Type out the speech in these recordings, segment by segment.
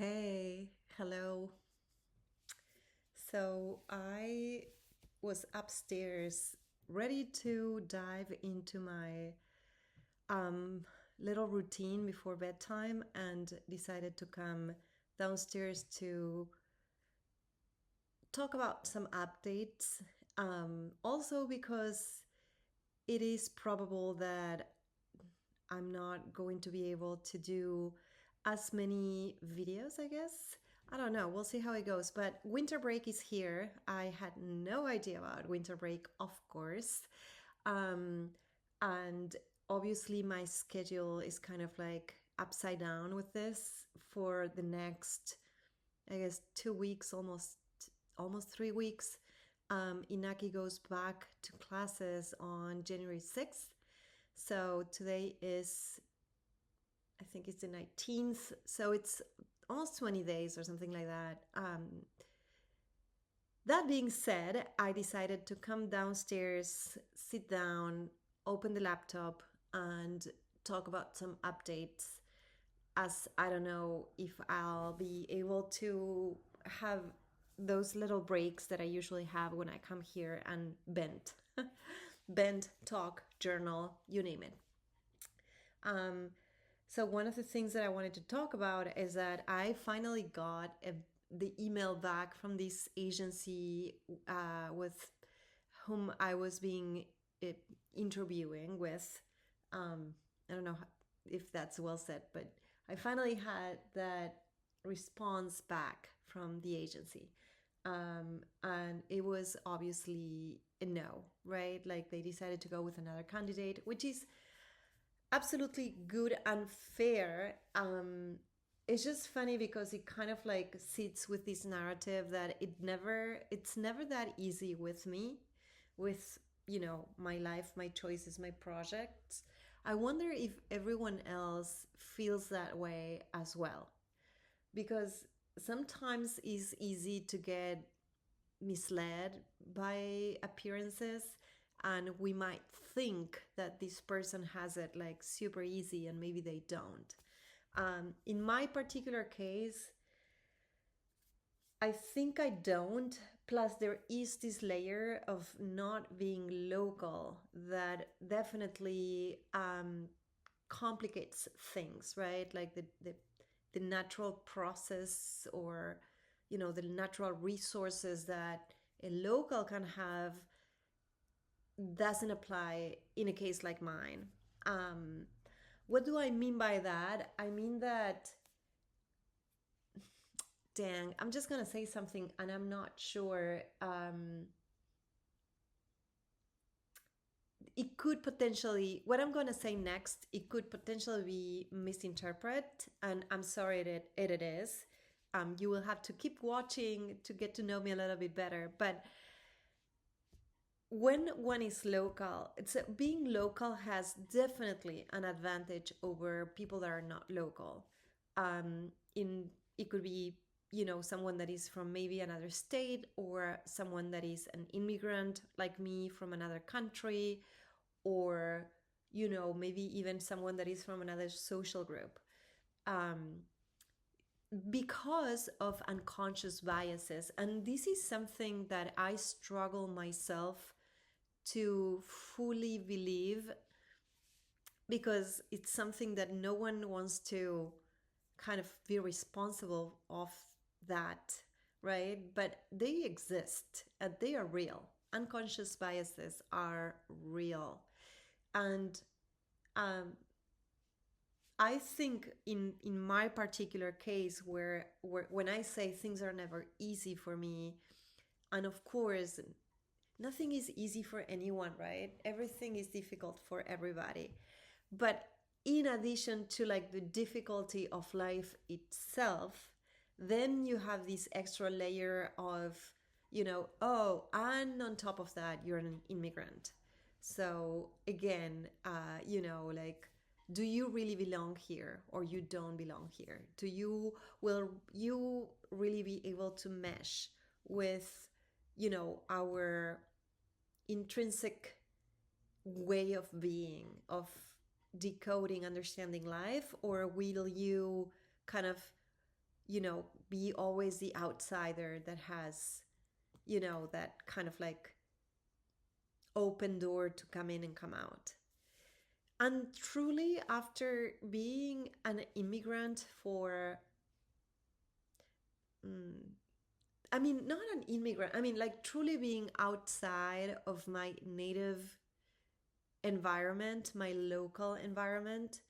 Hey, hello. So I was upstairs ready to dive into my um, little routine before bedtime and decided to come downstairs to talk about some updates. Also, because it is probable that I'm not going to be able to do as many videos, I guess. I don't know. We'll see how it goes. But winter break is here. I had no idea about winter break, of course. Um, and obviously, my schedule is kind of like upside down with this for the next, I guess, 2 weeks, almost 3 weeks. Inaki goes back to classes on January 6th. So today is, I think it's the 19th. So it's almost 20 days or something like that. That being said, I decided to come downstairs, sit down, open the laptop, and talk about some updates. As I don't know if I'll be able to have those little breaks that I usually have when I come here and bend, talk, journal, you name it. Um, so one of the things that I wanted to talk about is that I finally got the email back from this agency with whom I was being uh, interviewing with. I don't know if that's well said, but I finally had that response back from the agency. And it was obviously a no, right? Like they decided to go with another candidate, which is absolutely good and fair. It's just funny because it kind of like sits with this narrative that it's never that easy with me, with my life, my choices, my projects. I wonder if everyone else feels that way as well, because sometimes it's easy to get misled by appearances, and we might think that this person has it like super easy and maybe they don't. In my particular case, I think I don't. Plus, there is this layer of not being local that definitely complicates things, right? Like the natural process, or the natural resources that a local can have doesn't apply in a case like mine. Um, what do I mean by that? I mean that, dang, I'm just gonna say something and I'm not sure. It could potentially, what I'm gonna say next, it could potentially be misinterpreted, and I'm sorry it is. You will have to keep watching to get to know me a little bit better. But when one is local, being local has definitely an advantage over people that are not local. In It could be someone that is from maybe another state, or someone that is an immigrant like me from another country, or maybe even someone that is from another social group, because of unconscious biases. And this is something that I struggle myself to fully believe, because it's something that no one wants to kind of be responsible of that, right? But they exist and they are real. Unconscious biases are real. And um, I think in my particular case, where when I say things are never easy for me, and of course nothing is easy for anyone, right? Everything is difficult for everybody. But in addition to like the difficulty of life itself, then you have this extra layer of, oh, and on top of that, you're an immigrant. So again, like, do you really belong here or you don't belong here? Will you really be able to mesh with, our intrinsic way of being, of decoding, understanding life? Or will you kind of, be always the outsider that has, that kind of like open door to come in and come out. And truly, after being an immigrant for, mm, I mean, not an immigrant, I mean, like truly being outside of my native environment, my local environment,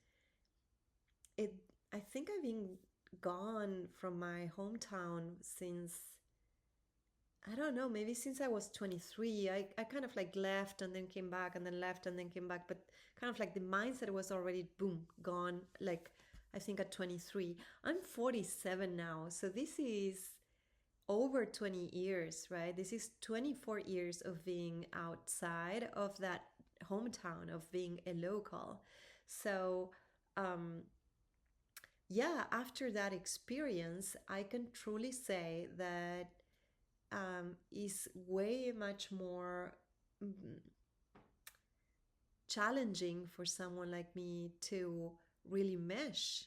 it, I think I've been gone from my hometown since, I don't know, maybe since I was 23. I kind of like left and then came back and then left and then came back, but kind of like the mindset was already boom, gone. Like, I think at 23. I'm 47 now. So this is over 20 years, right? This is 24 years of being outside of that hometown, of being a local. So, um, yeah, after that experience, I can truly say that is way much more mm, challenging for someone like me to really mesh.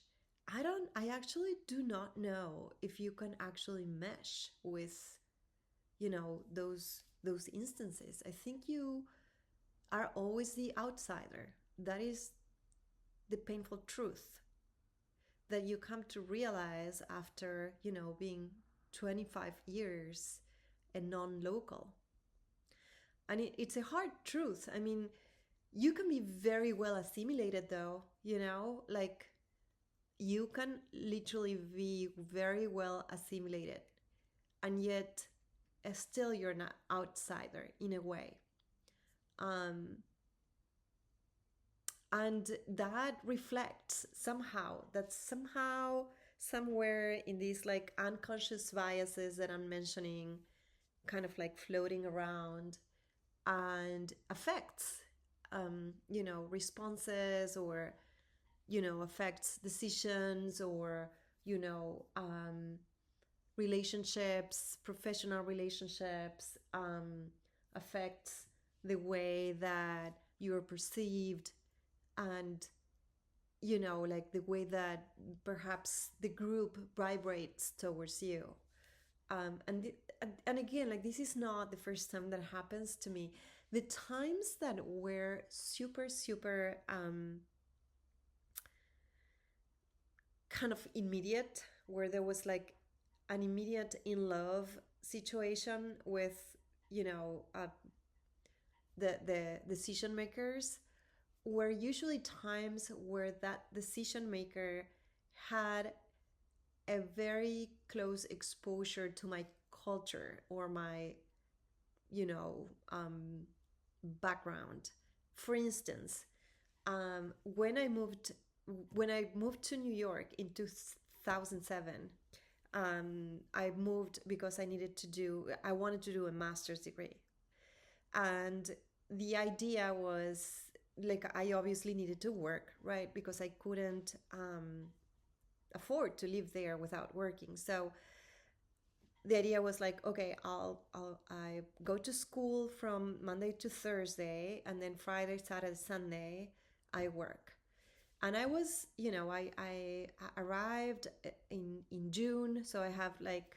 I actually do not know if you can actually mesh with, those instances. I think you are always the outsider. That is the painful truth that you come to realize after, being 25 years a non-local. And it's a hard truth. I mean, you can be very well assimilated though, like you can literally be very well assimilated, and yet still you're an outsider in a way. Um, and that reflects somehow somewhere in these like unconscious biases that I'm mentioning, kind of like floating around, and affects responses, or affects decisions, or relationships, professional relationships, affects the way that you're perceived, and like the way that perhaps the group vibrates towards you. And again, like this is not the first time that happens to me. The times that were super super kind of immediate, where there was like an immediate in love situation with the decision makers, were usually times where that decision maker had a very close exposure to my culture, or my you know um, background. For instance, when I moved to New York in 2007, I moved because I wanted to do a master's degree. And the idea was, like, I obviously needed to work, right? Because I couldn't afford to live there without working. So the idea was like, okay, I go to school from Monday to Thursday, and then Friday, Saturday, Sunday, I work. And I was, I arrived in June, so I have like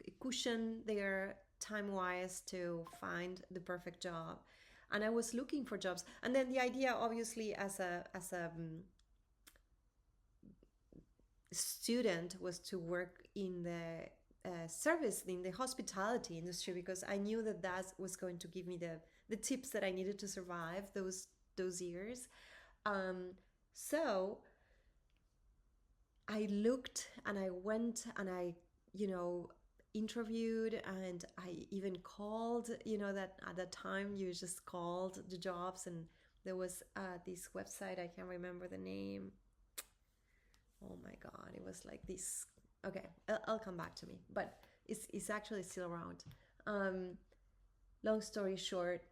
a cushion there time wise to find the perfect job. And I was looking for jobs. And then the idea, obviously, as a student, was to work in the service, in the hospitality industry, because I knew that that was going to give me the tips that I needed to survive those years. Um, so I looked and I went and I, interviewed, and I even called, that at that time you just called the jobs, and there was this website, I can't remember the name. Oh my God, it was like this. Okay, I'll come back to me, but it's actually still around. Um, Long story short,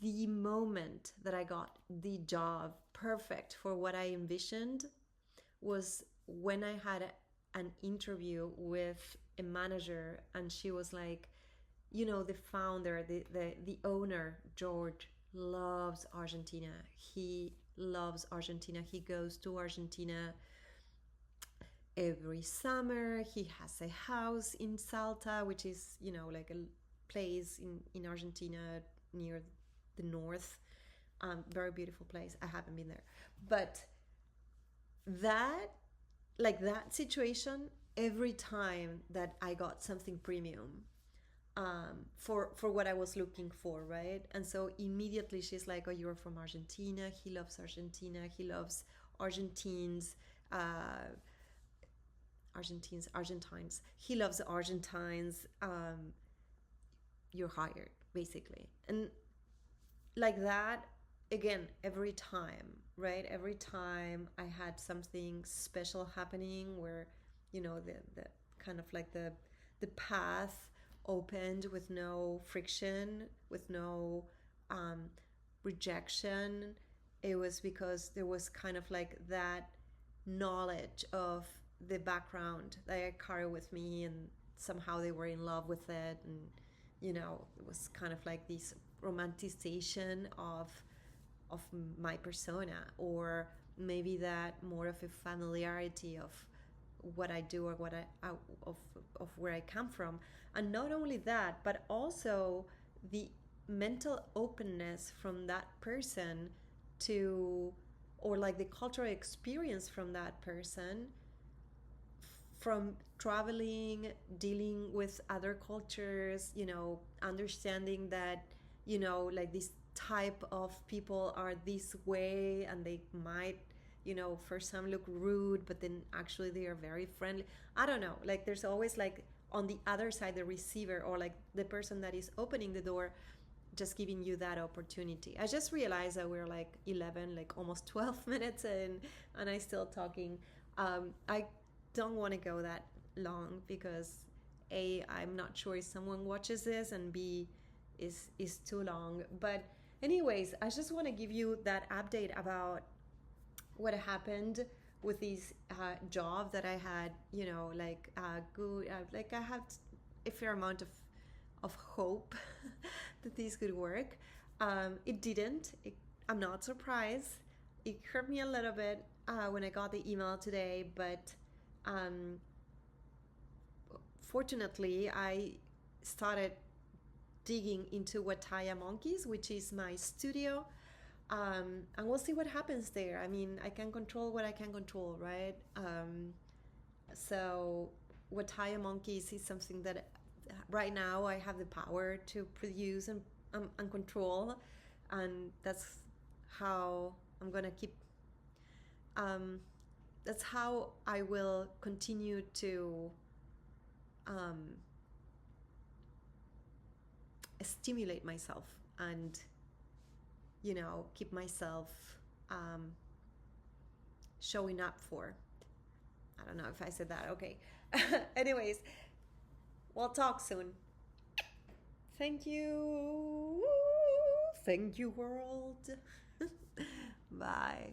the moment that I got the job perfect for what I envisioned was when I had an interview with a manager, and she was like, the founder, the owner, George, loves Argentina. He loves Argentina. He goes to Argentina every summer. He has a house in Salta, which is, like a place in Argentina near the north. Very beautiful place. I haven't been there. But that, like that situation, every time that I got something premium, for what I was looking for, right? And so immediately she's like, "Oh, you're from Argentina. He loves Argentina. He loves Argentines, uh, Argentines. He loves Argentines. You're hired, basically." And like that, again, every time, right? Every time I had something special happening where, the kind of like the path opened with no friction, with no um, rejection. It was because there was kind of like that knowledge of the background that I carry with me, and somehow they were in love with it. And it was kind of like this romanticization of my persona, or maybe that more of a familiarity of what I do, or what of where I come from. And not only that, but also the mental openness from that person to, or like the cultural experience from that person, from traveling, dealing with other cultures, understanding that, like this type of people are this way, and they might, for some look rude, but then actually they are very friendly. I don't know. Like there's always like on the other side, the receiver, or like the person that is opening the door, just giving you that opportunity. I just realized that we're like 11, like almost 12 minutes in, and I still talking. I don't want to go that long because A, I'm not sure if someone watches this, and B, is too long. But anyways, I just want to give you that update about what happened with this job that I had. Like good, like I had a fair amount of hope that this could work. It didn't. I'm not surprised. It hurt me a little bit when I got the email today, but um, fortunately, I started digging into Wataya Monkeys, which is my studio, and we'll see what happens there. I mean, I can control what I can control, right? So, Wataya Monkeys is something that right now I have the power to produce and control, and that's how I'm gonna keep. Um, that's how I will continue to um, stimulate myself, and keep myself um, showing up for. I don't know if I said that. Okay. Anyways, we'll talk soon. Thank you. Thank you, world. Bye.